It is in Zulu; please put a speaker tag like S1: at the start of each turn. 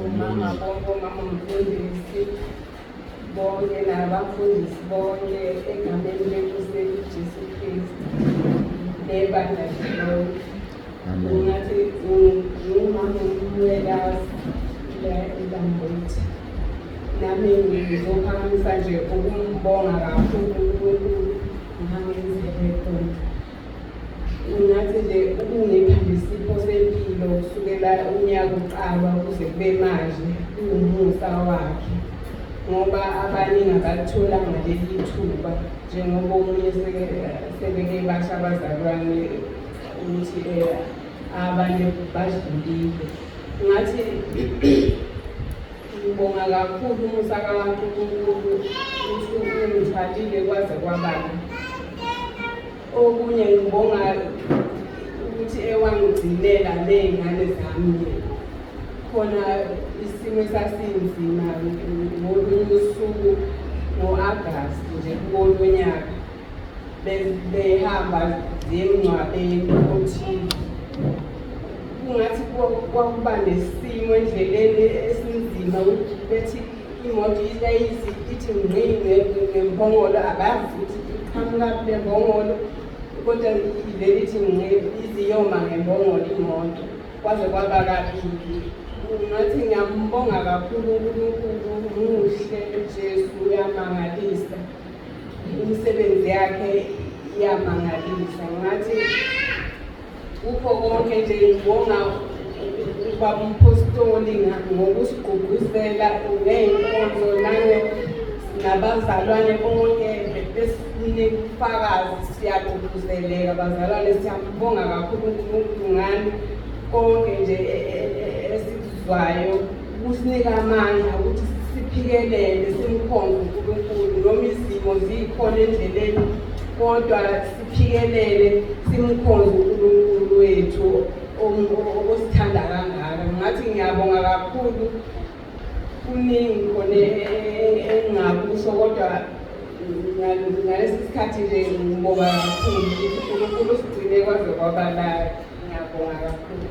S1: umama Mfundisi bonke nabafundisi bonke egameni lenkosi uJesu Kristu nebandla lonke. Ngathi ngumama Mwelase elambuthi. Nami ngizophakamisa nje ukumbonga kakhulu uNkulunkulu ngangenzele khona. Ngathi nje ukungipha isipho sempilo kusukela unyaka uqala kuze kube manje umusa wakhe. Ngoba abaningi abathola ngaleli thuba njengoba omunye sebeke basha abazalwane ukuthi abanye badlulile. Ngathi ngibonga kakhulu umusa kaNkulunkulu ukuthi ungithwalile kwaze kwabala. Okunye ngibonga ukuthi ewangigcinela ney'ngane zami. Khona isimo esasinzima ngolunye usuku ngo-Agasti nje kolonyaka behamba emngcwabeni othile. Kungathi kwakuba nesimo endleleni esinzima bethi imoto ithi ngqi ngembongolo abazi ukuthi iqhamuka kule mbongolo kodwa ivele ithi ngqi iziyoma ngembongolo imoto kwaze kwaba kabili. Ngathi ngiyambonga kakhulu uNkulunkulu muhle uJesu uyamangalisa. Imisebenzi yakhe iyamangalisa. Ngathi ukho konke nje ngibonga ubaba umpostoli ngokusigqugquzela ngey'nkonzo nabazalwane bonke besinika ubufakazi. Siyagqugquzeleka bazalwane, siyambonga kakhulu uNkulunkulu ngani konke nje esikuzwayo kusinika amandla ukuthi siphikelele simkhonze uNkulunkulu noma izimo zikhona endleleni kodwa siphikelele simkhonze uNkulunkulu wethu osithanda kangaka. Ngathi ngiyabonga kakhulu kuningi khona engingakusho kodwa ngalesi sikhathi nje ngibonga kakhulu ukuthi uNkulunkulu usigcine kwaze kwabala. Ngiyabonga kakhulu.